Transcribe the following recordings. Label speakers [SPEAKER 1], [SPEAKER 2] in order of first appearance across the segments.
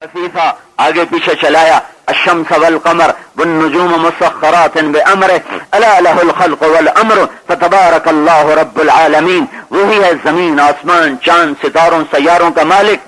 [SPEAKER 1] خفیفہ آگے پیچھے چلایا، الشمس والقمر والنجوم مسخرات بامرہ الا لہ الخلق والامر فتبارک اللہ رب العالمین، وہی ہے زمین آسمان چاند ستاروں سیاروں کا مالک،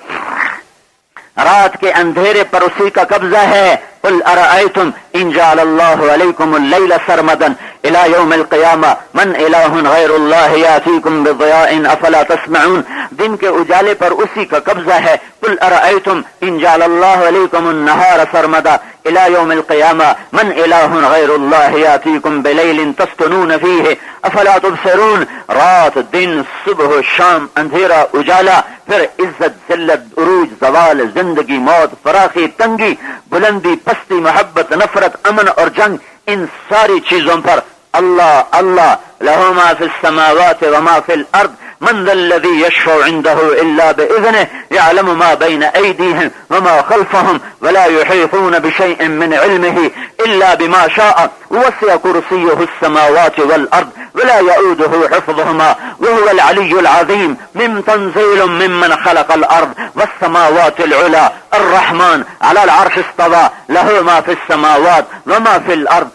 [SPEAKER 1] رات کے اندھیرے پر اسی کا قبضہ ہے۔ قل ارأیتم ان جعل اللہ علیکم اللیل سرمدا الى یوم القیامہ من الہ غیر اللہ یاتیکم بضیاء افلا تسمعون، دن کے اجالے پر اسی کا قبضہ ہے۔ قل ارأیتم ان جعل اللہ علیکم النہار سرمدا الى یوم القیامہ من الہ غیر اللہ یاتیکم بلیل تسکنون فیہ افلا تبصرون، رات دن صبح شام اندھیرا اجالا، پھر عزت ذلت عروج زوال زندگی موت فراخی تنگی بلندی پستی محبت نفرت امن اور جنگ، ان ساری چیزوں پر اللہ اللہ لہ ما فی السماوات وما فی الارض من ذا الذی یشفع عنده الا باذنه یعلم ما بین ایدیہم وما خلفهم ولا یحیطون بشیء من علمه الا بما شاء وسع کرسیہ السماوات والارض ولا يؤوده حفظهما وهو العلي العظيم من تنزيل ممن خلق الارض والسماوات العلى الرحمن على العرش استوى له ما في السماوات وما في الارض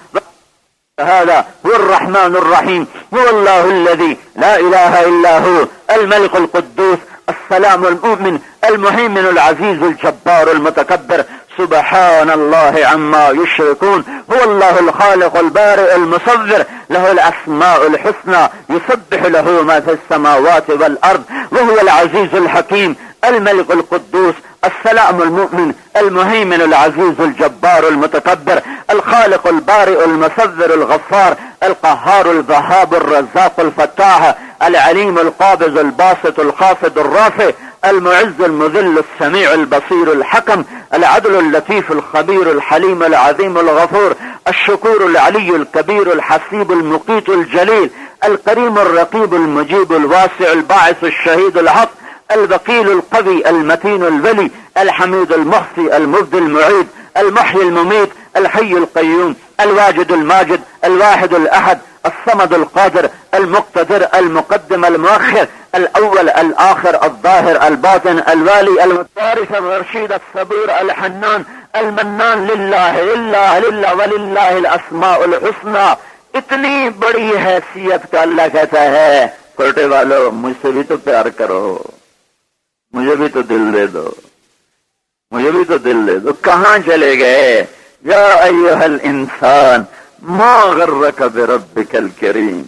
[SPEAKER 1] هذا هو الرحمن الرحيم هو الله الذي لا اله الا هو الملك القدوس السلام المؤمن المهيمن العزيز الجبار المتكبر سبحان الله عما يشركون هو الله الخالق البارئ المصور له الاسماء الحسنى يسبح له ما في السماوات والارض وهو العزيز الحكيم الملك القدوس السلام المؤمن المهيمن العزيز الجبار المتكبر الخالق البارئ المصور الغفار القهار الوهاب الرزاق الفتاح العليم القابض الباسط الخافض الرافع المعز المذل السميع البصير الحكم العدل اللطيف الخبير الحليم العظيم الغفور الشكور العلي الكبير الحسيب المقيت الجليل الكريم الرقيب المجيب الواسع الباعث الشهيد الحق الوكيل القوي المتين الولي الحميد المحصي المبدي المعيد المحيي المميت الحي القيوم الواجد الماجد الواحد الأحد الصمد القادر المقتدر المقدم المؤخر الأول الآخر الظاهر الباطن الوالي المتوارث الرشيد الصبور الحنان المنان لله لله لله ولله الأسماء الحسنى۔ اتنی بڑی حیثیت کا اللہ کہتا ہے کوٹے والو مجھ سے بھی تو پیار کرو، مجھے بھی تو دل دے دو، مجھے بھی تو دل دے دو۔ کہاں چلے گئے؟ یا ایھا الانسان ما غرک بربک الکریم،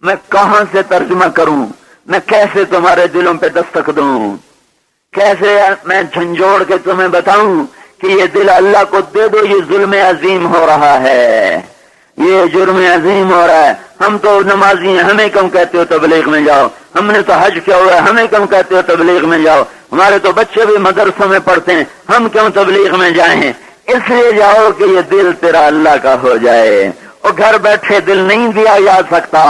[SPEAKER 1] میں کہاں سے ترجمہ کروں، میں کیسے تمہارے دلوں پہ دستک دوں، کیسے میں جھنجھوڑ کے تمہیں بتاؤں کہ یہ دل اللہ کو دے دو، یہ ظلم عظیم ہو رہا ہے، یہ جرم عظیم ہو رہا ہے۔ ہم تو نمازی ہیں، ہمیں کم کہتے ہو تبلیغ میں جاؤ، ہم نے تو حج کیا ہوا ہے، ہمیں کم کہتے ہو تبلیغ میں جاؤ، ہمارے تو بچے بھی مدرسوں میں پڑھتے ہیں، ہم کیوں تبلیغ میں جائیں؟ اس لیے جاؤ کہ یہ دل تیرا اللہ کا ہو جائے۔ اور گھر بیٹھے دل نہیں دیا جا سکتا،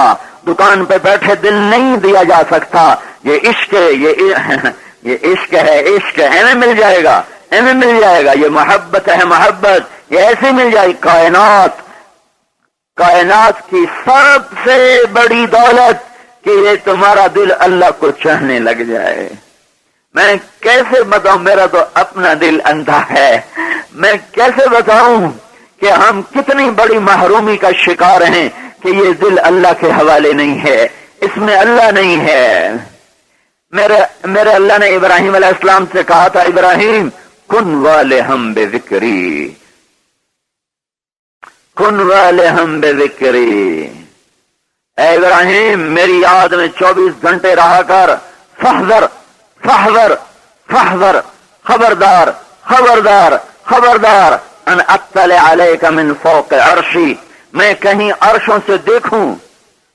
[SPEAKER 1] دکان پہ بیٹھے دل نہیں دیا جا سکتا، یہ عشق ہے، یہ عشق ہے، عشق ایویں مل جائے گا، ایویں مل جائے گا، یہ محبت ہے، محبت یہ ایسے مل جائے۔ کائنات کی سب سے بڑی دولت کہ یہ تمہارا دل اللہ کو چاہنے لگ جائے۔ میں کیسے بتاؤں، میرا تو اپنا دل اندھا ہے، میں کیسے بتاؤں کہ ہم کتنی بڑی محرومی کا شکار ہیں کہ یہ دل اللہ کے حوالے نہیں ہے، اس میں اللہ نہیں ہے۔ میرے اللہ نے ابراہیم علیہ السلام سے کہا تھا، ابراہیم کن والہم بذکری، کن والہم بذکری، اے ابراہیم میری یاد میں 24 گھنٹے رہا کر، فاحذر فاحذر فاحذر، خبردار خبردار خبردار، ان اطلع علیک من فوق عرشی، میں کہیں عرشوں سے دیکھوں،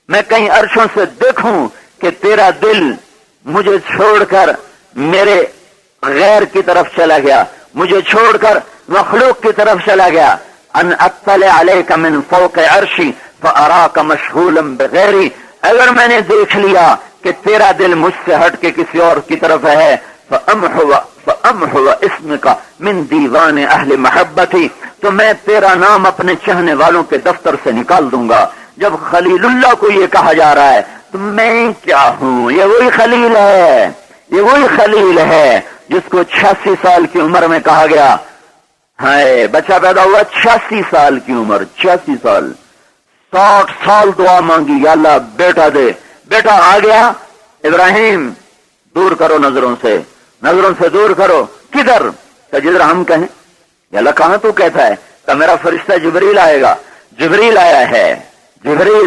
[SPEAKER 1] میں کہیں عرشوں سے دیکھوں کہ تیرا دل مجھے چھوڑ کر میرے غیر کی طرف چلا گیا، مجھے چھوڑ کر مخلوق کی طرف چلا گیا۔ ان اطلع علیک من فوق عرشی فاراک مشغولا بغیری، اگر میں نے دیکھ لیا کہ تیرا دل مجھ سے ہٹ کے کسی اور کی طرف ہے، فامحو اسمک من دیوان اہل محبتی، تو میں تیرا نام اپنے چاہنے والوں کے دفتر سے نکال دوں گا۔ جب خلیل اللہ کو یہ کہا جا رہا ہے تو میں کیا ہوں؟ یہ وہی خلیل ہے، یہ وہی خلیل ہے جس کو 86 سال کی عمر میں کہا گیا، ہائے بچہ پیدا ہوا 86 سال کی عمر، 86 سال، 60 سال دعا مانگی، یا اللہ بیٹا دے، بیٹا آ گیا، ابراہیم دور کرو نظروں سے دور کرو، کدھر؟ کہ جدھر ہم کہیں۔ یا اللہ کہاں تو کہتا ہے؟ کہ میرا فرشتہ جبریل آئے گا، جبریل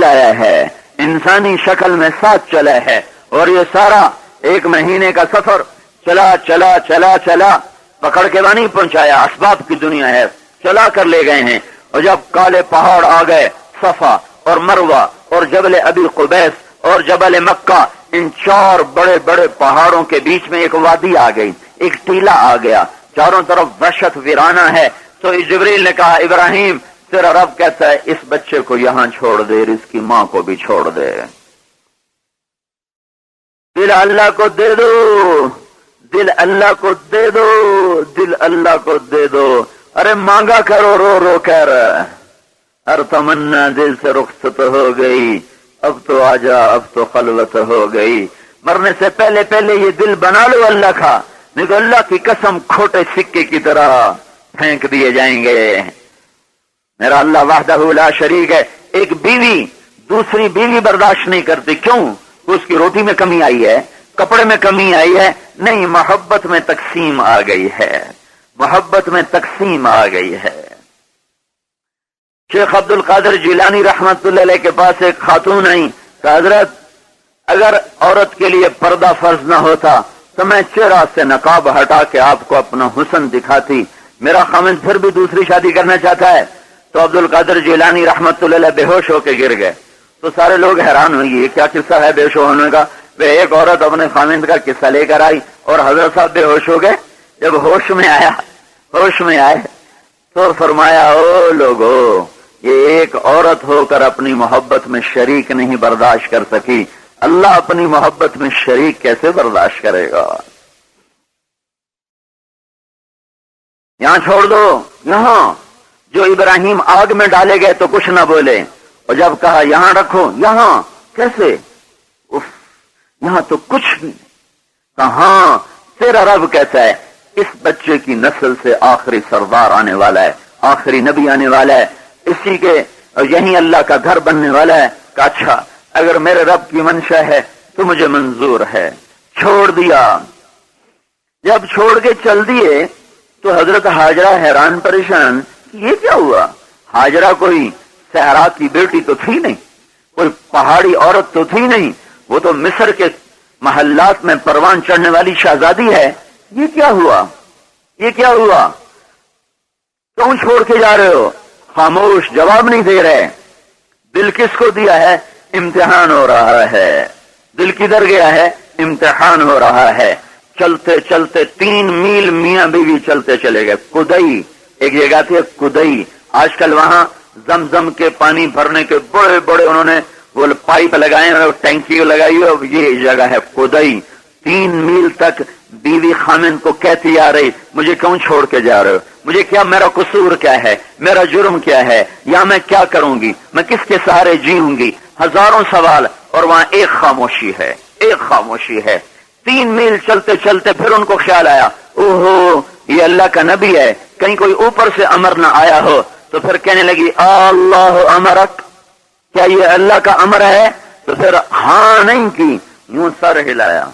[SPEAKER 1] آیا ہے انسانی شکل میں ساتھ چلا ہے، اور یہ سارا 1 مہینے کا سفر چلا پکڑ کے نہیں پہنچایا، اسباب کی دنیا ہے، چلا کر لے گئے ہیں، اور جب کالے پہاڑ آ گئے، صفا اور مروہ اور جبل ابی قبیس اور جبل مکہ، ان 4 بڑے بڑے پہاڑوں کے بیچ میں ایک وادی آ گئی، ایک ٹیلا آ گیا، چاروں طرف وحشت ویرانہ ہے۔ تو جبریل نے کہا ابراہیم تیرا رب کہتا ہے اس بچے کو یہاں چھوڑ دے، اس کی ماں کو بھی چھوڑ دے، دل اللہ کو دے دو، دل اللہ کو دے دو، دل اللہ کو دے دو۔ ارے مانگا کرو رو رو کر، ہر تمنا دل سے رخصت ہو گئی، اب تو آجا، اب تو خلوت ہو گئی۔ مرنے سے پہلے یہ دل بنا لو اللہ کا، نہیں تو اللہ کی قسم کھوٹے سکے کی طرح پھینک دیے جائیں گے۔ میرا اللہ وحدہ لا شریک ہے۔ ایک بیوی دوسری بیوی برداشت نہیں کرتی، کیوں؟ اس کی روٹی میں کمی آئی ہے، کپڑے میں کمی آئی ہے، نہیں، محبت میں تقسیم آ گئی ہے، محبت میں تقسیم آ گئی ہے۔ شیخ عبد القادر جیلانی رحمت اللہ علیہ کے پاس ایک خاتون آئی کہ حضرت اگر عورت کے لیے پردہ فرض نہ ہوتا تو میں چہرہ سے نقاب ہٹا کے آپ کو اپنا حسن دکھاتی، میرا خاوند پھر بھی دوسری شادی کرنا چاہتا ہے۔ تو عبد القادر جیلانی رحمت اللہ علیہ بے ہوش ہو کے گر گئے۔ تو سارے لوگ حیران ہوئے، یہ کیا قصہ ہے بے ہوش ہونے کا؟ ایک عورت اپنے خاوند کا قصہ لے کر آئی اور حضرت صاحب بے ہوش ہو گئے۔ جب ہوش میں آئے تو فرمایا، او لوگو، یہ ایک عورت ہو کر اپنی محبت میں شریک نہیں برداشت کر سکی، اللہ اپنی محبت میں شریک کیسے برداشت کرے گا؟ یہاں چھوڑ دو، یہاں جو ابراہیم آگ میں ڈالے گئے تو کچھ نہ بولے، اور جب کہا یہاں رکھو، یہاں کیسے؟ یہاں تو کچھ نہیں کہاں۔ تیرا رب کہتا ہے اس بچے کی نسل سے آخری سردار آنے والا ہے، آخری نبی آنے والا ہے، اسی کے یہیں اللہ کا گھر بننے والا ہے۔ کہ اچھا اگر میرے رب کی منشا ہے تو مجھے منظور ہے۔ چھوڑ دیا۔ جب چھوڑ کے چل دیے تو حضرت حاجرہ حیران پریشان، یہ کیا ہوا؟ حاجرہ کوئی صحرا کی بیٹی تو تھی نہیں، کوئی پہاڑی عورت تو تھی نہیں، وہ تو مصر کے محلات میں پروان چڑھنے والی شہزادی ہے، یہ کیا ہوا؟ یہ کیا ہوا؟ کیوں چھوڑ کے جا رہے ہو؟ خاموش، جواب نہیں دے رہے۔ دل کس کو دیا ہے؟ امتحان ہو رہا ہے۔ دل کدھر گیا ہے؟ امتحان ہو رہا ہے۔ چلتے چلتے 3 میل میاں بیوی چلتے چلے گئے۔ کدئی ایک جگہ تھی، کدئی، آج کل وہاں زمزم کے پانی بھرنے کے بڑے بڑے انہوں نے وہ پائپ لگائے اور ٹینکی لگائی ہے، یہ جگہ ہے کدئی۔ 3 میل تک بیوی خامن کو کہتی آ رہی، مجھے کیوں چھوڑ کے جا رہے ہو؟ مجھے کیا، میرا قصور کیا ہے؟ میرا جرم کیا ہے؟ یا میں کیا کروں گی؟ میں کس کے سہارے جیوں گی؟ ہزاروں سوال، اور وہاں ایک خاموشی ہے، ایک خاموشی ہے۔ 3 میل چلتے چلتے پھر ان کو خیال آیا، اوہو یہ اللہ کا نبی ہے، کہیں کوئی اوپر سے امر نہ آیا ہو۔ تو پھر کہنے لگی، اللہ امرک، کیا یہ اللہ کا امر ہے؟ تو پھر ہاں نہیں کی، یوں سر ہلایا،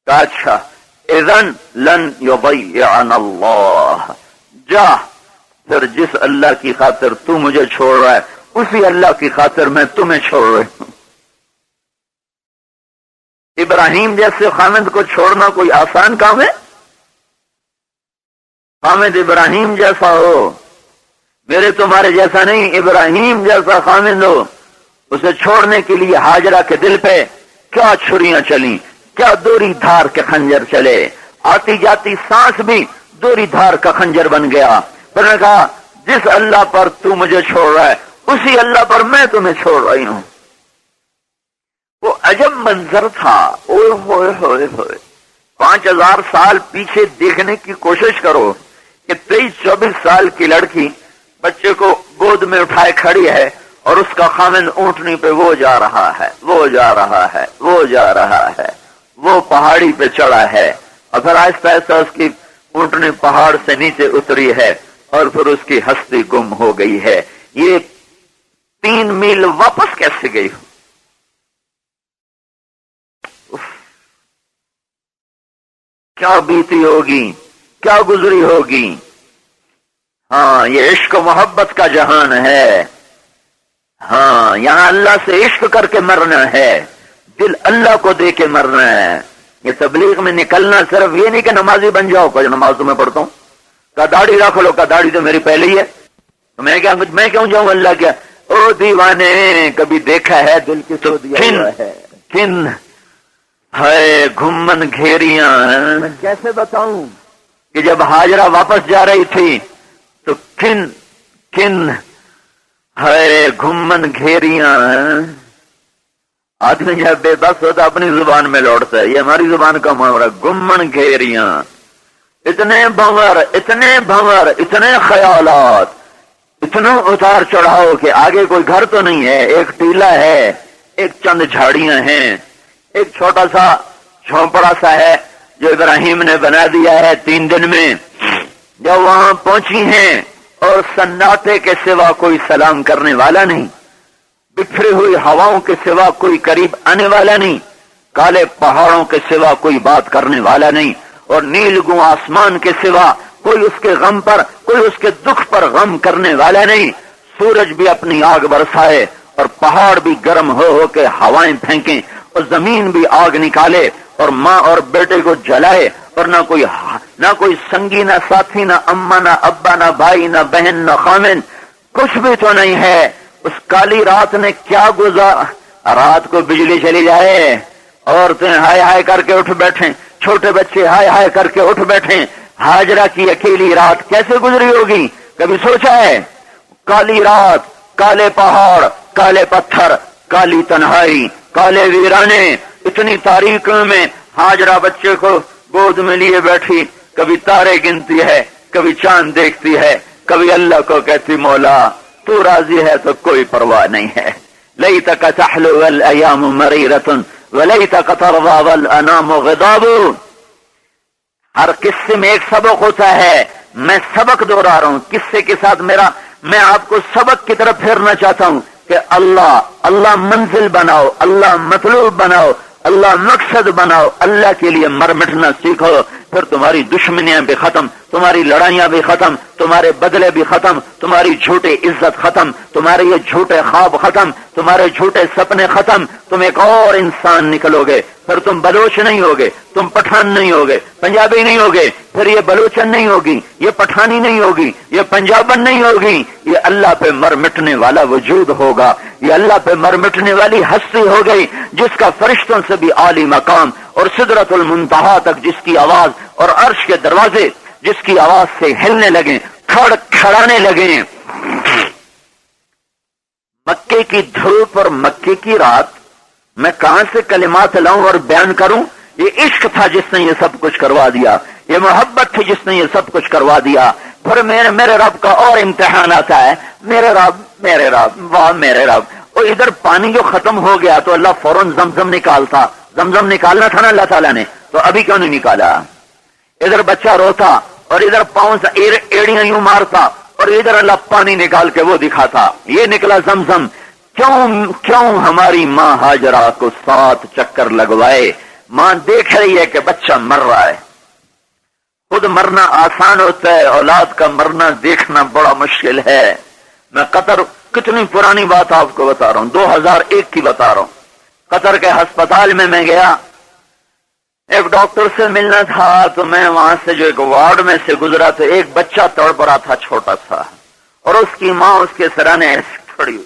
[SPEAKER 1] کہا اچھا اذن لن یضیعنا اللہ، جا پھر جس اللہ کی خاطر تو مجھے چھوڑ رہا ہے اسی اللہ کی خاطر میں تمہیں چھوڑ رہی ہوں۔ ابراہیم جیسے خامد کو چھوڑنا کوئی آسان کام ہے؟ خامد ابراہیم جیسا ہو، میرے تمہارے جیسا نہیں، ابراہیم جیسا خامد ہو۔ اسے چھوڑنے کے لیے حاجرہ کے دل پہ کیا چھریاں چلیں، کیا دوری دھار کے خنجر چلے، آتی جاتی سانس بھی دوری دھار کا خنجر بن گیا۔ پھر نے کہا جس اللہ پر تو مجھے چھوڑ رہا ہے اسی اللہ پر میں تمہیں چھوڑ رہی ہوں۔ وہ عجب منظر تھا، اوہ ہوئے ہوئے ہوئے۔ 5000 سال پیچھے دیکھنے کی کوشش کرو کہ 23-24 سال کی لڑکی بچے کو گود میں اٹھائے کھڑی ہے اور اس کا خامن اونٹنی پہ وہ جا رہا ہے، وہ جا رہا ہے، وہ جا رہا ہے۔
[SPEAKER 2] وہ پہاڑی پہ چڑھا ہے اور پھر آہستہ آہستہ اس کی اونٹنی پہاڑ سے نیچے اتری ہے اور پھر اس کی ہستی گم ہو گئی ہے. یہ 3 میل واپس کیسے گئی ہو؟ کیا بیتی ہوگی، کیا گزری ہوگی. ہاں یہ عشق و محبت کا جہان ہے. ہاں یہاں اللہ سے عشق کر کے مرنا ہے، دل اللہ کو دے کے مرنا ہے. یہ تبلیغ میں نکلنا صرف یہ نہیں کہ نمازی بن جاؤ، کہ نماز تو میں پڑھتا ہوں، کہ داڑھی رکھ لو، کہ داڑھی تو میری پہلے ہی ہے، تو میں کیوں جاؤں اللہ کیا. او دیوانے کبھی دیکھا ہے دل کی سو دیا ہے کن ہے گھمن گھیریاں. میں کیسے بتاؤں کہ جب ہاجرہ واپس جا رہی تھی تو کن کن ہے گھمن گھیریاں. آدمی جب بے بس ہوتا اپنی زبان میں لوٹتا ہے، یہ ہماری زبان کا محاورہ گھمن گھیریاں. اتنے بھنور اتنے بھنور اتنے خیالات، اتنا اتار چڑھاؤ کہ آگے کوئی گھر تو نہیں ہے، ایک ٹیلا ہے، ایک چند جھاڑیاں ہیں، ایک چھوٹا سا جھونپڑا سا ہے جو ابراہیم نے بنا دیا ہے 3 دن میں. جب وہاں پہنچی ہیں اور سناٹے کے سوا کوئی سلام کرنے والا نہیں، بکھری ہوئی ہواؤں کے سوا کوئی قریب آنے والا نہیں، کالے پہاڑوں کے سوا کوئی بات کرنے والا نہیں، اور نیل گوں آسمان کے سوا کوئی اس کے غم پر، کوئی اس کے دکھ پر غم کرنے والا نہیں. سورج بھی اپنی آگ برسائے اور پہاڑ بھی گرم ہو کے ہوائیں پھینکیں اور زمین بھی آگ نکالے اور ماں اور بیٹے کو جلائے، اور نہ کوئی سنگی، نہ ساتھی، نہ اماں، نہ ابا، نہ بھائی، نہ بہن، نہ خامن، کچھ بھی تو نہیں ہے. اس کالی رات نے کیا گزارا. رات کو بجلی چلی جائے، عورتیں ہائے ہائے کر کے اٹھ بیٹھیں، چھوٹے بچے ہائے ہائے کر کے اٹھ بیٹھیں. ہاجرہ کی اکیلی رات کیسے گزری ہوگی، کبھی سوچا ہے؟ کالی رات، کالے پہاڑ، کالے پتھر، کالی تنہائی، کالے ویرانے، اتنی تاریکیوں میں ہاجرہ بچے کو گود میں لیے بیٹھی، کبھی تارے گنتی ہے، کبھی چاند دیکھتی ہے، کبھی اللہ کو کہتی مولا تو راضی ہے تو کوئی پرواہ نہیں ہے. لیتک تحلو والایام مریرۃ ولیتک ترضی والانام غضاب. ہر قصے میں ایک سبق ہوتا ہے. میں سبق دوہرا رہا ہوں قصے کے ساتھ. میں آپ کو سبق کی طرف پھیرنا چاہتا ہوں کہ اللہ منزل بناؤ، اللہ مطلوب بناؤ، اللہ مقصد بناؤ، اللہ کے لیے مر مٹنا سیکھو. پھر تمہاری دشمنیاں بھی ختم، تمہاری لڑائیاں بھی ختم، تمہارے بدلے بھی ختم، تمہاری جھوٹی عزت ختم، تمہارے یہ جھوٹے خواب ختم، تمہارے جھوٹے سپنے ختم. تم ایک اور انسان نکلو گے. پھر تم بلوچ نہیں ہوگے، تم پٹھان نہیں ہوگے، پنجابی نہیں ہوگے، پھر یہ بلوچن نہیں ہوگی، یہ پٹھانی نہیں ہوگی، یہ پنجابن نہیں ہوگی. یہ اللہ پہ مر مٹنے والا وجود ہوگا. یہ اللہ پہ مر مٹنے والی ہستی ہو گئی جس کا فرشتوں سے بھی عالی مقام، اور سدرۃ المنتہا تک جس کی آواز، اور عرش کے دروازے جس کی آواز سے ہلنے لگیں، کھڑانے لگیں. مکے کی دھوپ اور مکے کی رات، میں کہاں سے کلمات لاؤں اور بیان کروں؟ یہ عشق تھا جس نے یہ سب کچھ کروا دیا، یہ محبت تھی جس نے یہ سب کچھ کروا دیا. پھر میرے رب کا اور امتحان آتا ہے. میرے رب واہ میرے رب. اور ادھر پانی جو ختم ہو گیا تو اللہ فوراً زمزم نکالتا. زمزم نکالنا تھا نا اللہ تعالیٰ نے، تو ابھی کیوں نہیں نکالا؟ ادھر بچہ روتا اور ادھر پاؤں سے ایڑیاں یوں مارتا اور ادھر اللہ پانی نکال کے وہ دکھاتا. یہ نکلا زمزم. کیوں ہماری ماں ہاجرہ کو 7 چکر لگوائے؟ ماں دیکھ رہی ہے کہ بچہ مر رہا ہے. خود مرنا آسان ہوتا ہے، اولاد کا مرنا دیکھنا بڑا مشکل ہے. میں قطر، کتنی پرانی بات آپ کو بتا رہا ہوں، 2001 کی بتا رہا ہوں. قطر کے ہسپتال میں گیا، ایک ڈاکٹر سے ملنا تھا. تو میں وہاں سے جو ایک وارڈ میں سے گزرا تو ایک بچہ تڑپ رہا تھا چھوٹا سا، اور اس کی ماں اس کے سرانے ایسے کھڑی ہوئی.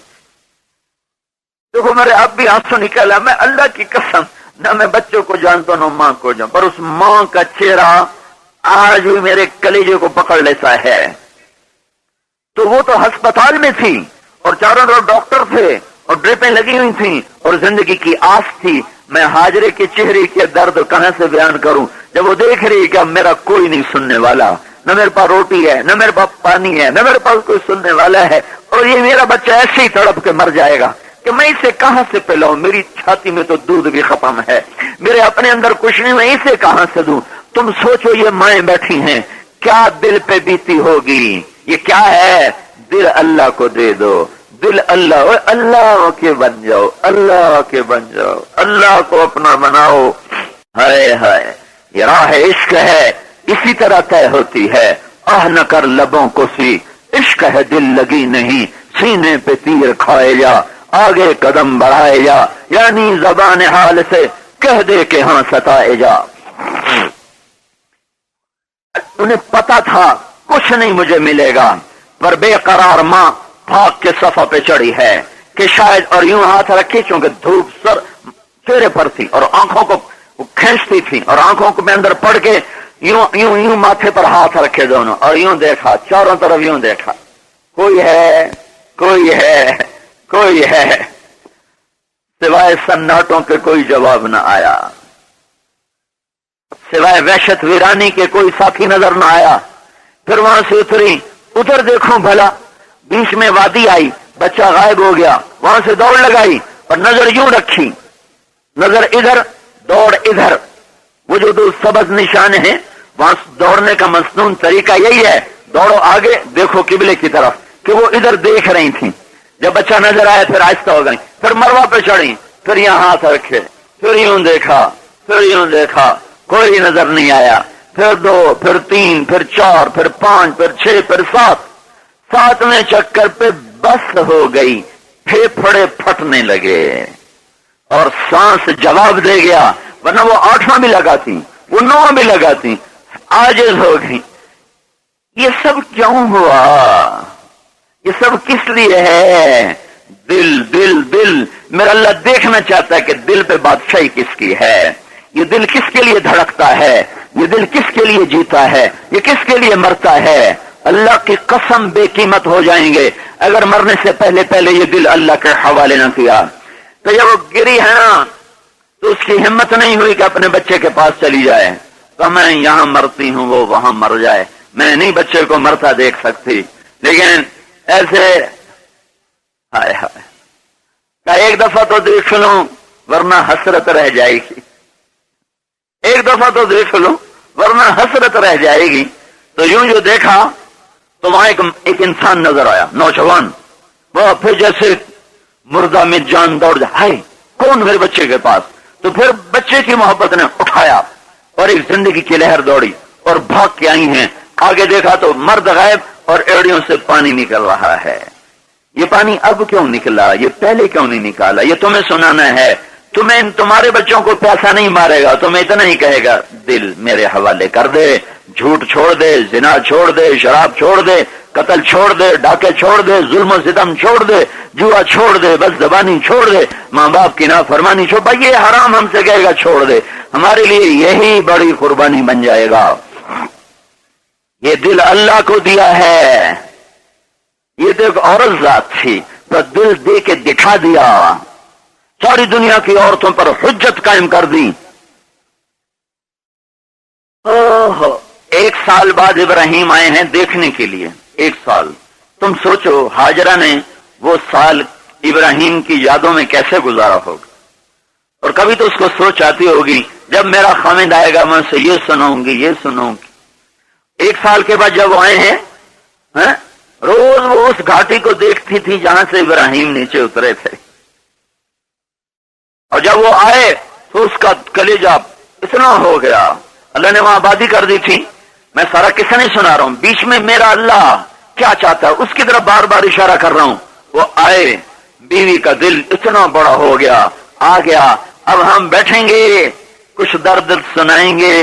[SPEAKER 2] دیکھو میرے اب بھی آنسو نکلا. میں اللہ کی قسم نہ میں بچوں کو جانتا نہ ماں کو جانتا، پر اس ماں کا چہرہ آج بھی میرے کلیجے کو پکڑ لیتا ہے. تو وہ تو ہسپتال میں تھی اور چاروں طرف ڈاکٹر تھے اور ڈرپیں لگی ہوئی تھیں اور زندگی کی آس تھی. میں ہاجرے کے چہرے کے درد کہاں سے بیان کروں جب وہ دیکھ رہی کہ اب میرا کوئی نہیں سننے والا، نہ میرے پاس روٹی ہے، نہ میرے پاس پانی ہے، نہ میرے پاس کوئی سننے والا ہے، اور یہ میرا بچہ ایسے ہی تڑپ کے مر جائے گا. کہ میں اسے کہاں سے پلاؤں، میری چھاتی میں تو دودھ بھی ختم ہے، میرے اپنے اندر کچھ نہیں، میں اسے کہاں سے دوں۔ تم سوچو یہ مائیں بیٹھی ہیں کیا دل پہ بیتی ہوگی، یہ کیا ہے؟ دل اللہ کو دے دو، دل اللہ کے بن جاؤ، اللہ کے بن جاؤ، اللہ کو اپنا بناؤ۔ ہائے ہائے، یہ راہ عشق ہے، اسی طرح طے ہوتی ہے۔ آہ نہ کر لبوں کو سی، عشق ہے دل لگی نہیں، سینے پہ تیر کھائے جا، آگے قدم بڑھائے جا، یعنی زبان حال سے کہہ دے کہ ہاں ستائے جا۔ انہیں پتا تھا کچھ نہیں مجھے ملے گا، پر بے قرار ماں بھاگ کے صفا پہ چڑھی ہے کہ شاید، اور یوں ہاتھ رکھی چونکہ دھوپ سر چہرے پر تھی اور آنکھوں کو کھینچتی تھی، اور آنکھوں کو میں اندر پڑ کے یوں یوں یوں ماتھے پر ہاتھ رکھے دونوں، اور یوں دیکھا چاروں طرف، یوں دیکھا کوئی ہے، کوئی ہے، کوئی ہے، سوائے سناٹوں کے کوئی جواب نہ آیا، سوائے وحشت ویرانی کے کوئی ساتھی نظر نہ آیا۔ پھر وہاں سے اتری، ادھر دیکھوں بھلا، بیچ میں وادی آئی، بچہ غائب ہو گیا، وہاں سے دوڑ لگائی اور نظر یوں رکھی، نظر ادھر دوڑ ادھر، وہ جو دو سبز نشان ہیں وہاں دوڑنے کا مصنون طریقہ یہی ہے، دوڑو آگے دیکھو قبلے کی طرف، کہ وہ ادھر دیکھ رہی تھیں۔ جب بچہ نظر آیا پھر آہستہ ہو گئی، پھر مروا پہ چڑھی، پھر یہاں ہاتھ رکھے، پھر یوں دیکھا، پھر یوں دیکھا، کوئی نظر نہیں آیا، پھر 2، پھر 3، پھر 4، پھر 5، پھر 6، پھر 7، 7ویں چکر پہ بس ہو گئی، پھیپھڑے پھٹنے لگے اور سانس جواب دے گیا، ورنہ وہ 8واں بھی لگاتی، وہ 9واں بھی لگاتی، عاجز ہو گئی۔ یہ سب کیوں ہوا؟ یہ سب کس لیے ہے؟ دل دل دل، میرا اللہ دیکھنا چاہتا ہے کہ دل پہ بادشاہی کس کی ہے، یہ دل کس کے لیے دھڑکتا ہے، یہ دل کس کے لیے جیتا ہے، یہ کس کے لیے مرتا ہے۔ اللہ کی قسم بے قیمت ہو جائیں گے اگر مرنے سے پہلے پہلے یہ دل اللہ کے حوالے نہ کیا۔ تو جب وہ گری ہے نا تو اس کی ہمت نہیں ہوئی کہ اپنے بچے کے پاس چلی جائے، تو میں یہاں مرتی ہوں وہ وہاں مر جائے، میں نہیں بچے کو مرتا دیکھ سکتی، لیکن ایسے ہائے ہائے کہ ایک دفعہ تو دیکھ لوں ورنہ حسرت رہ جائے گی، ایک دفعہ تو دیکھ لوں ورنہ حسرت رہ جائے گی۔ تو یوں جو دیکھا تو وہاں ایک انسان نظر آیا، نوجوان، وہ پھر جیسے مردہ میں جان دوڑ جائے، ہائے کون میرے بچے کے پاس؟ تو پھر بچے کی محبت نے اٹھایا اور ایک زندگی کی لہر دوڑی اور بھاگ کے آئی ہیں۔ آگے دیکھا تو مرد غائب اور ایڑیوں سے پانی نکل رہا ہے۔ یہ پانی اب کیوں نکلا، یہ پہلے کیوں نہیں نکالا؟ یہ تمہیں سنانا ہے، تمہارے بچوں کو پیاسا نہیں مارے گا، تمہیں اتنا ہی کہے گا دل میرے حوالے کر دے، جھوٹ چھوڑ دے، زنا چھوڑ دے، شراب چھوڑ دے، قتل چھوڑ دے، ڈاکے چھوڑ دے، ظلم و ستم چھوڑ دے، جوا چھوڑ دے، بس زبانی چھوڑ دے، ماں باپ کی نافرمانی چھوڑ، بھائی یہ حرام ہم سے کہے گا چھوڑ دے، ہمارے لیے یہی بڑی قربانی بن جائے گا۔ یہ دل اللہ کو دیا ہے، یہ تو ایک عورت ذات تھی تو دل دے کے دکھا دیا، ساری دنیا کی عورتوں پر حجت قائم کر دی۔ ایک سال بعد ابراہیم آئے ہیں دیکھنے کے لیے، ایک سال۔ تم سوچو ہاجرہ نے وہ سال ابراہیم کی یادوں میں کیسے گزارا ہوگا، اور کبھی تو اس کو سوچ آتی ہوگی جب میرا خامد آئے گا میں اسے یہ سناؤں گی، یہ سناؤں گی۔ ایک سال کے بعد جب وہ آئے ہیں، روز وہ اس گھاٹی کو دیکھتی تھی جہاں سے ابراہیم نیچے اترے تھے، اور جب وہ آئے تو اس کا کلیجہ اتنا ہو گیا۔ اللہ نے وہاں آبادی کر دی تھی، میں سارا قصہ نہیں سنا رہا ہوں، بیچ میں میرا اللہ کیا چاہتا ہے اس کی طرف بار بار اشارہ کر رہا ہوں۔ وہ آئے، بیوی کا دل اتنا بڑا ہو گیا، آ گیا، اب ہم بیٹھیں گے، کچھ درد سنائیں گے،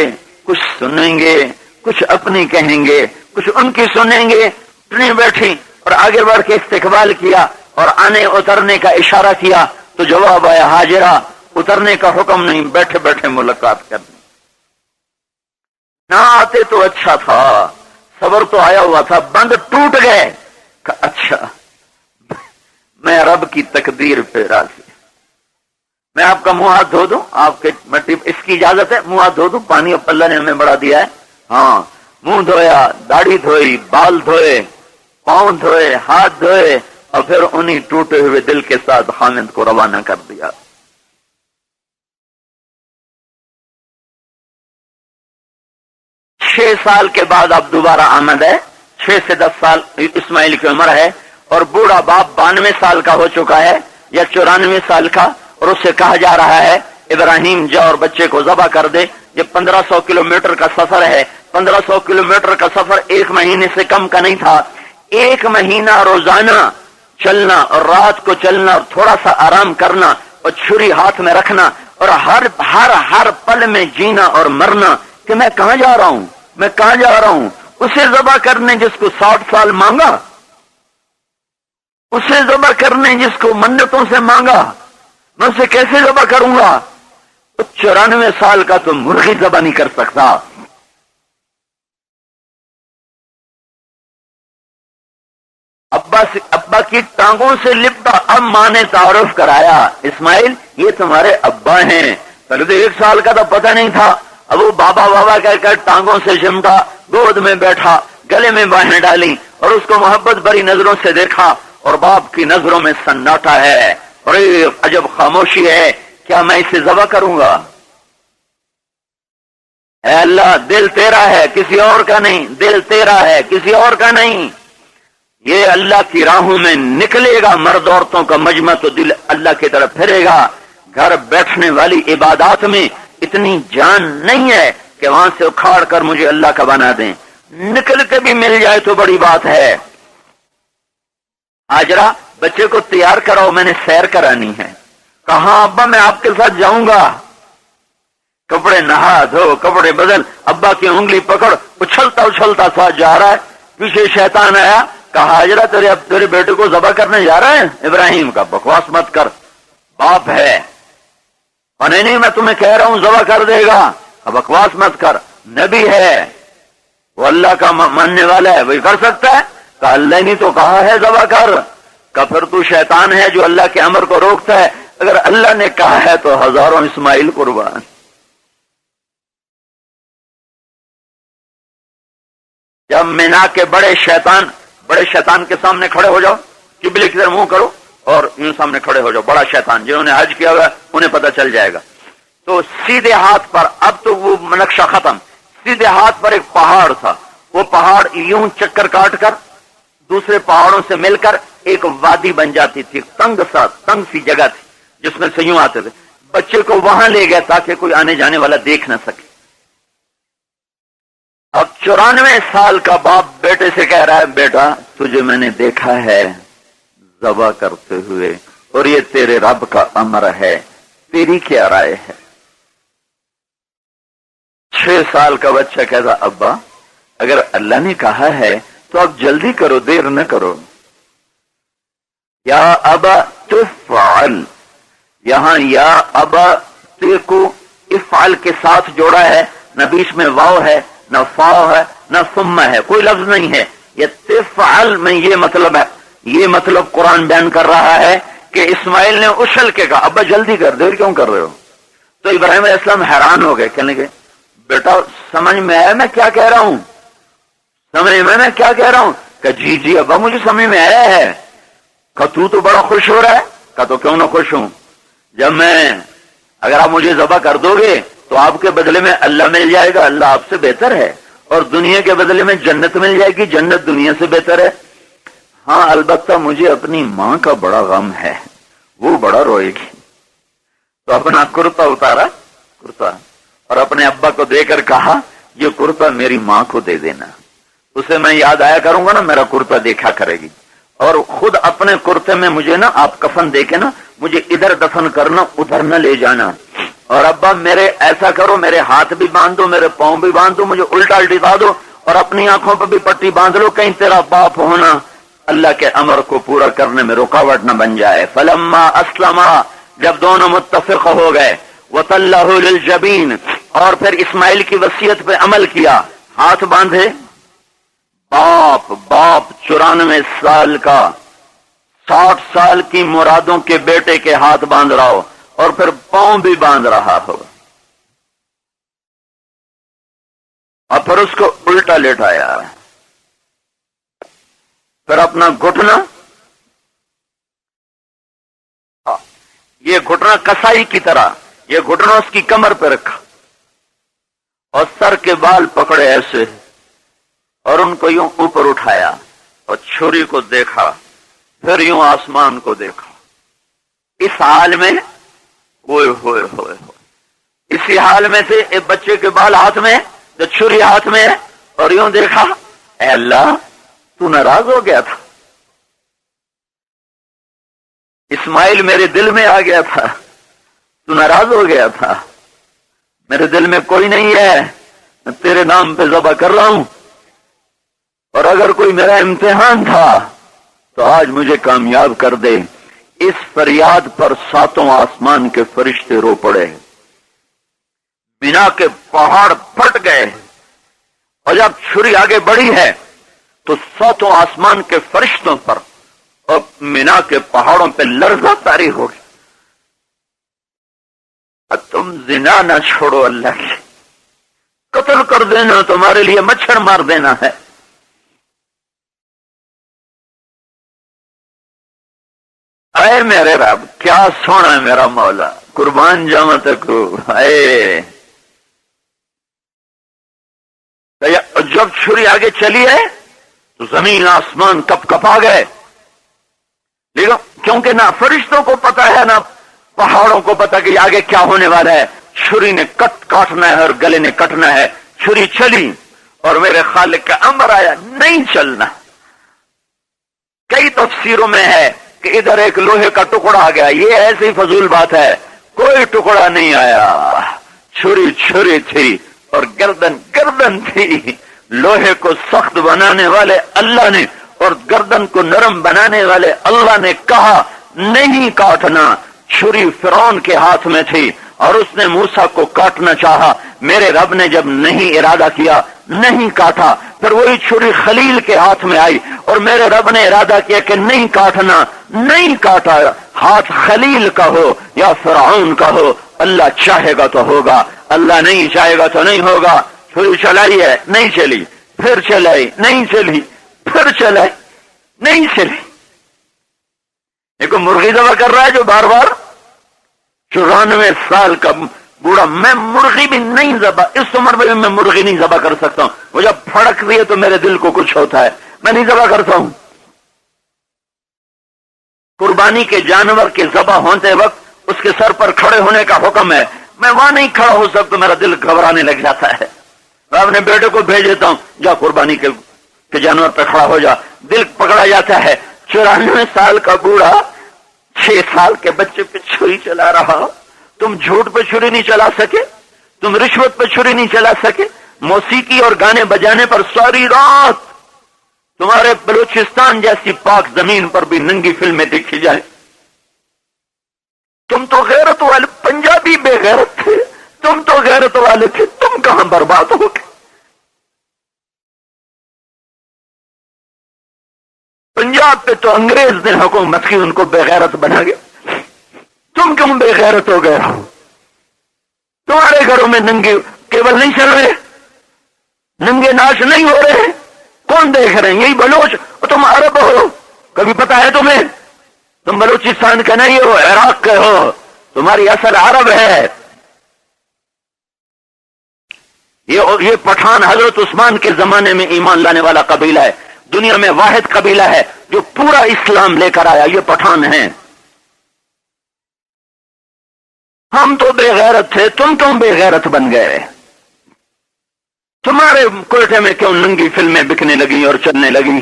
[SPEAKER 2] کچھ سنیں گے، کچھ اپنی کہیں گے، کچھ ان کی سنیں گے۔ اتنی بیٹھی اور آگے بڑھ کے استقبال کیا اور آنے اترنے کا اشارہ کیا تو جواب آیا، ہاجرہ اترنے کا حکم نہیں، بیٹھے بیٹھے ملاقات کرنی۔ نہ آتے تو اچھا تھا، صبر تو آیا ہوا تھا، بند ٹوٹ گئے۔ اچھا میں رب کی تقدیر پہ راضی، میں آپ کا منہ ہاتھ دھو دوں، آپ کے اس کی اجازت ہے منہ ہاتھ دھو دوں، پانی اللہ نے ہمیں بڑھا دیا ہے۔ ہاں منہ دھویا، داڑھی دھوئی، بال دھوئے، پاؤں دھوئے، ہاتھ دھوئے، اور پھر انہی ٹوٹے ہوئے دل کے ساتھ خامد کو روانہ کر دیا۔ 6 سال کے بعد اب دوبارہ آمد ہے، 6 سے 10 سال اسماعیل کی عمر ہے، اور بوڑھا باپ 92 سال کا ہو چکا ہے یا 94 سال کا، اور اس سے کہا جا رہا ہے ابراہیم جا اور بچے کو ذبح کر دے۔ یہ 1500 کلومیٹر کا سفر ہے، 1500 کلومیٹر کا سفر 1 مہینے سے کم کا نہیں تھا۔ 1 مہینہ روزانہ چلنا اور رات کو چلنا اور تھوڑا سا آرام کرنا اور چھری ہاتھ میں رکھنا اور ہر پل میں جینا اور مرنا کہ میں کہاں جا رہا ہوں، میں کہاں جا رہا ہوں۔ اسے ذبح کرنے جس کو 60 سال مانگا، اسے ذبح کرنے جس کو منتوں سے مانگا، میں اسے کیسے ذبح کروں گا؟ 94 سال کا تو مرغی ذبح نہیں کر سکتا۔ ابا کی ٹانگوں سے لپٹا، اب ماں نے تعارف کرایا، اسماعیل یہ تمہارے ابا ہیں۔ پہلے تو 1 سال کا تو پتہ نہیں تھا، اب وہ بابا بابا کہہ کر ٹانگوں سے چمٹا، گود میں بیٹھا، گلے میں باہیں ڈالی اور اس کو محبت بھری نظروں سے دیکھا، اور باپ کی نظروں میں سناٹا ہے اور عجب خاموشی ہے۔ کیا میں اسے ذبح کروں گا؟ اے اللہ، دل تیرا ہے کسی اور کا نہیں، دل تیرا ہے کسی اور کا نہیں۔ یہ اللہ کی راہوں میں نکلے گا مرد عورتوں کا مجمع تو دل اللہ کی طرف پھرے گا۔ گھر بیٹھنے والی عبادات میں اتنی جان نہیں ہے کہ وہاں سے اکھاڑ کر مجھے اللہ کا بنا دیں، نکل کے بھی مل جائے تو بڑی بات ہے۔ ہاجرہ بچے کو تیار کراؤ، میں نے سیر کرانی ہے۔ کہاں ابا، میں آپ کے ساتھ جاؤں گا۔ کپڑے نہا دھو، کپڑے بدل، ابا کی انگلی پکڑ، اچھلتا اچھلتا ساتھ جا رہا ہے۔ پیچھے شیطان آیا، کہا ہاجرہ تیرے بیٹے کو ذبح کرنے جا رہے ہیں؟ ابراہیم کا بکواس مت کر، باپ ہے۔ اور نہیں میں تمہیں کہہ رہا ہوں ذبح کر دے گا، اب بکواس مت کر، نبی ہے وہ، اللہ کا ماننے والا ہے، وہی کر سکتا ہے۔ کہا اللہ نے تو کہا ہے ذبح کر۔ کہ پھر تو شیطان ہے جو اللہ کے امر کو روکتا ہے، اگر اللہ نے کہا ہے تو ہزاروں اسماعیل قربان۔ جب مینا کے بڑے شیطان کے سامنے کھڑے ہو جاؤ، قبلے کی طرف منہ کرو اور ان سامنے کھڑے ہو جاؤ، بڑا شیطان جنہوں نے حج کیا ہوا انہیں پتہ چل جائے گا۔ تو سیدھے ہاتھ پر، اب تو وہ نقشہ ختم، سیدھے ہاتھ پر ایک پہاڑ تھا، وہ پہاڑ یوں چکر کاٹ کر دوسرے پہاڑوں سے مل کر ایک وادی بن جاتی تھی، تنگ سی جگہ تھی جس میں سے یوں آتے تھے۔ بچے کو وہاں لے گیا تاکہ کوئی آنے جانے والا دیکھ نہ سکے۔ اب 94 سال کا باپ بیٹے سے کہہ رہا ہے، بیٹا تجھے میں نے دیکھا ہے ذبح کرتے ہوئے، اور یہ تیرے رب کا امر ہے، تیری کیا رائے ہے؟ 6 سال کا بچہ کہتا، ابا اگر اللہ نے کہا ہے تو اب جلدی کرو، دیر نہ کرو۔ یا ابا تفعل، یہاں یا ابا تے کو افعل کے ساتھ جوڑا ہے، نہ بیچ میں واو ہے، نہ فا ہے، نہ ثم ہے، کوئی لفظ نہیں ہے۔ یہ تفعل میں یہ مطلب ہے، یہ مطلب قرآن بیان کر رہا ہے کہ اسماعیل نے اچھل کے کہا، ابا جلدی کر، دیر کیوں کر رہے ہو؟ تو ابراہیم علیہ السلام حیران ہو گئے، کہنے لگے بیٹا سمجھ میں آیا میں کیا کہہ رہا ہوں؟ سمجھ میں کیا کہہ رہا ہوں؟ کہ جی ابا مجھے سمجھ میں آیا ہے۔ کہ تو بڑا خوش ہو رہا ہے؟ کہ تو کیوں نہ خوش ہوں، جب اگر آپ مجھے ذبح کر دو گے تو آپ کے بدلے میں اللہ مل جائے گا، اللہ آپ سے بہتر ہے، اور دنیا کے بدلے میں جنت مل جائے گی، جنت دنیا سے بہتر ہے۔ ہاں البتہ مجھے اپنی ماں کا بڑا غم ہے، وہ بڑا روئے گی۔ تو اپنا کرتا اتارا، کرتا، اور اپنے ابا کو دے کر کہا یہ کرتا میری ماں کو دے دینا، اسے میں یاد آیا کروں گا نا، میرا کرتا دیکھا کرے گی، اور خود اپنے کرتے میں مجھے نا آپ کفن دے کے نا مجھے ادھر دفن کرنا، ادھر نہ لے جانا، اور ابا میرے ایسا کرو، میرے ہاتھ بھی باندھ دو، میرے پاؤں بھی باندھ دو، مجھے الٹا الٹا دو، اور اپنی آنکھوں پر بھی پٹی باندھ لو، کہیں تیرا باپ ہونا اللہ کے امر کو پورا کرنے میں رکاوٹ نہ بن جائے۔ فلما اسلما، جب دونوں متفق ہو گئے، وَتَلَّهُ لِلْجَبِينِ، اور پھر اسماعیل کی وصیت پہ عمل کیا، ہاتھ باندھے۔ باپ 94 سال کا 60 سال کی مرادوں کے بیٹے کے ہاتھ باندھ رہا ہو اور پھر پاؤں بھی باندھ رہا ہو، اور پھر اس کو الٹا لیٹایا، پھر اپنا گھٹنا گھٹنا کسائی کی طرح یہ گھٹنا اس کی کمر پہ رکھا اور سر کے بال پکڑے ایسے اور ان کو یوں اوپر اٹھایا اور چھری کو دیکھا، پھر یوں آسمان کو دیکھا۔ اس حال میں ہوئے ہوئے ہوئے ہوئے اسی حال میں سے ایک بچے کے بال ہاتھ میں، جو چھری ہاتھ میں ہے، اور یوں دیکھا، اے اللہ تو ناراض ہو گیا تھا، اسماعیل میرے دل میں آ گیا تھا، تو ناراض ہو گیا تھا، میرے دل میں کوئی نہیں ہے، میں تیرے نام پہ ذبح کر رہا ہوں، اور اگر کوئی میرا امتحان تھا تو آج مجھے کامیاب کر دے۔ اس فریاد پر ساتوں آسمان کے فرشتے رو پڑے، مینا کے پہاڑ پھٹ گئے، اور جب چھری آگے بڑھی ہے تو ساتوں آسمان کے فرشتوں پر اور مینا کے پہاڑوں پہ لرزہ طاری ہو گئی۔ اب تم زنا نہ چھوڑو، اللہ کی قتل کر دینا تمہارے لیے مچھر مار دینا ہے۔ اے میرے رب، کیا سونا ہے میرا مولا، قربان جاؤں تک۔ اے جب چھری آگے چلی ہے تو زمین آسمان کپ کپا گئے، لیکن کیونکہ نہ فرشتوں کو پتا ہے نہ پہاڑوں کو پتا کہ آگے کیا ہونے والا ہے، چھری نے کاٹنا ہے اور گلے نے کٹنا ہے۔ چھری چلی اور میرے خالق کا امر آیا، نہیں چلنا۔ کئی تفسیروں میں ہے کہ ادھر ایک لوہے کا ٹکڑا آ گیا، یہ ایسی فضول بات ہے، کوئی ٹکڑا نہیں آیا، چھری چھری تھی اور گردن تھی۔ لوہے کو سخت بنانے والے اللہ نے اور گردن کو نرم بنانے والے اللہ نے کہا نہیں کاٹنا۔ چھری فرعون کے ہاتھ میں تھی اور اس نے موسیٰ کو کاٹنا چاہا، میرے رب نے جب نہیں ارادہ کیا نہیں کاٹا، پھر وہی چھری خلیل کے ہاتھ میں آئی اور میرے رب نے ارادہ کیا کہ نہیں کاٹنا، نہیں کاٹا۔ ہاتھ خلیل کا ہو یا فرعون کا ہو، اللہ چاہے گا تو ہوگا، اللہ نہیں چاہے گا تو نہیں ہوگا۔ چھری چلائی ہے، نہیں چلی، پھر چلائی، نہیں چلی، پھر چلائی، نہیں چلی۔ ایک مرغی ذبح کر رہا ہے جو بار بار 94 سال کا بوڑھا، میں مرغی بھی نہیں ذبح، اس عمر میں بھی میں مرغی نہیں ذبح کر سکتا ہوں، وہ جب پھڑکتی ہے تو میرے دل کو کچھ ہوتا ہے، میں نہیں ذبح کرتا ہوں۔ قربانی کے جانور کے ذبح ہوتے وقت اس کے سر پر کھڑے ہونے کا حکم ہے، میں وہاں نہیں کھڑا ہو سکتا، میرا دل گھبرانے لگ جاتا ہے، میں اپنے بیٹے کو بھیج دیتا ہوں، جا قربانی کے جانور پہ کھڑا ہو جا، دل پکڑا جاتا ہے۔ 94 سال کا بوڑھا 6 سال کے بچے پہ چھری چلا رہا، تم جھوٹ پہ چھری نہیں چلا سکے، تم رشوت پہ چھری نہیں چلا سکے، موسیقی اور گانے بجانے پر ساری رات تمہارے بلوچستان جیسی پاک زمین پر بھی ننگی فلمیں دیکھی جائیں۔ تم تو غیرت والے، پنجابی بے غیرت تھے، تم تو غیرت والے تھے، تم کہاں برباد ہو گئے؟ پنجاب پہ تو انگریز نے حکومت کی، ان کو بے غیرت بنا گیا، تم کیوں بے غیرت ہو گئے ہو؟ تمہارے گھروں میں ننگے کیبل نہیں چل رہے، ننگے ناچ نہیں ہو رہے، کون دیکھ رہے ہیں؟ یہی بلوچ، تم عرب ہو، کبھی پتا ہے تمہیں؟ تم بلوچستان کے نہیں ہو، عراق کے ہو، تمہاری اصل عرب ہے۔ یہ پٹھان حضرت عثمان کے زمانے میں ایمان لانے والا قبیلہ ہے، دنیا میں واحد قبیلہ ہے جو پورا اسلام لے کر آیا، یہ پٹھان ہیں۔ ہم تو بے غیرت تھے، تم کیوں بے غیرت بن گئے؟ تمہارے کوئٹے میں کیوں ننگی فلمیں بکنے لگی اور چلنے لگی؟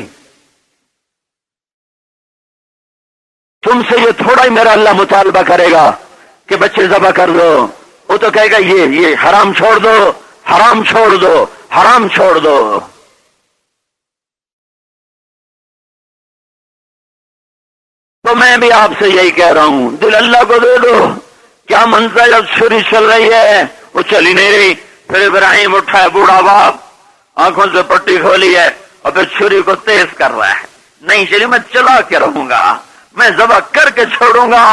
[SPEAKER 2] تم سے یہ تھوڑا ہی میرا اللہ مطالبہ کرے گا کہ بچے ذبح کر دو، وہ تو کہے گا یہ حرام چھوڑ دو، حرام چھوڑ دو، حرام چھوڑ دو۔ تو میں بھی آپ سے یہی کہہ رہا ہوں، دل اللہ کو دے دو۔ کیا منظر جب چھری چل رہی ہے، وہ چلی نہیں رہی، پھر ابراہیم اٹھا ہے، بوڑھا باپ، آنکھوں سے پٹی کھولی ہے اور پھر چھری کو تیز کر رہا ہے، نہیں چلی، میں چلا کے رہوں گا، میں ذبح کر کے چھوڑوں گا،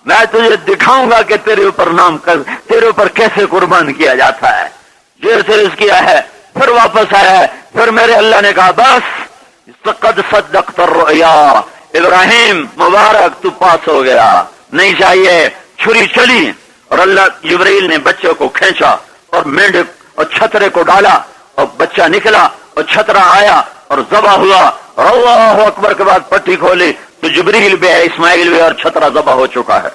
[SPEAKER 2] میں تجھے دکھاؤں گا کہ تیرے اوپر کیسے قربان کیا جاتا ہے۔ جیسے اس کیا ہے، پھر واپس آیا ہے، پھر میرے اللہ نے کہا بس قد صدقت الرؤیا، ابراہیم مبارک تو پاس ہو گیا، نہیں چاہیے، چھری چلی اور اللہ جبرائیل نے بچے کو کھینچا اور مینڈک اور چھترے کو ڈالا اور بچہ نکلا اور چھترا آیا اور ذبح ہوا اور اللہ اکبر کے بعد پٹی کھولی تو جبریل بھی ہے، اسماعیل بھی ہے اور چھترا ذبح ہو چکا ہے۔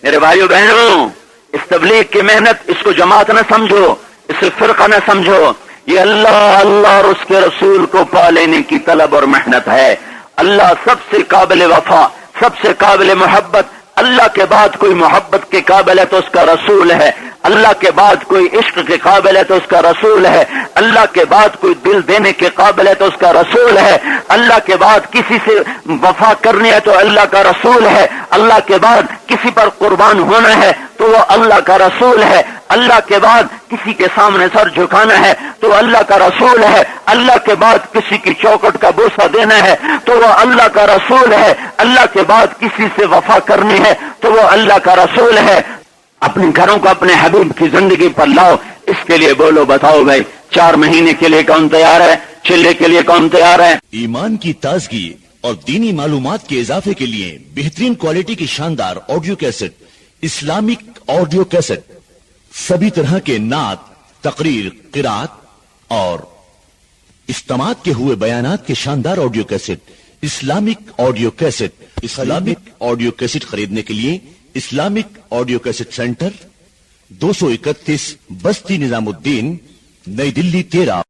[SPEAKER 2] میرے بھائیو بہنوں، اس تبلیغ کی محنت، اس کو جماعت نہ سمجھو، اسے فرقہ نہ سمجھو، یہ اللہ اور اس کے رسول کو پا لینے کی طلب اور محنت ہے۔ اللہ سب سے قابل وفا، سب سے قابل محبت، اللہ کے بعد کوئی محبت کے قابل ہے تو اس کا رسول ہے، اللہ کے بعد کوئی عشق کے قابل ہے تو اس کا رسول ہے، اللہ کے بعد کوئی دل دینے کے قابل ہے تو اس کا رسول ہے، اللہ کے بعد کسی سے وفا کرنی ہے تو اللہ کا رسول ہے، اللہ کے بعد کسی پر قربان ہونا ہے تو وہ اللہ کا رسول ہے، اللہ کے بعد کسی کے سامنے سر جھکانا ہے تو اللہ کا رسول ہے، اللہ کے بعد کسی کی چوکٹ کا بوسہ دینا ہے تو وہ اللہ کا رسول ہے، اللہ کے بعد کسی سے وفا کرنی ہے تو وہ اللہ کا رسول ہے۔ اپنے گھروں کو اپنے حبیب کی زندگی پر لاؤ، اس کے لیے بولو، بتاؤ بھائی 4 مہینے کے لیے کون تیار ہے، چلے کے لیے کون تیار ہے؟
[SPEAKER 3] ایمان کی تازگی اور دینی معلومات کے اضافے کے لیے بہترین کوالٹی کی شاندار audio cassette, Islamic audio cassette, سبھی طرح کے نعت، تقریر، قرات اور اجتماعات کے ہوئے بیانات کے شاندار audio cassette, Islamic audio cassette. Islamic audio cassette خریدنے کے لیے اسلامک آڈیو کیسٹ سینٹر 231 بستی نظام الدین، نئی دلی 13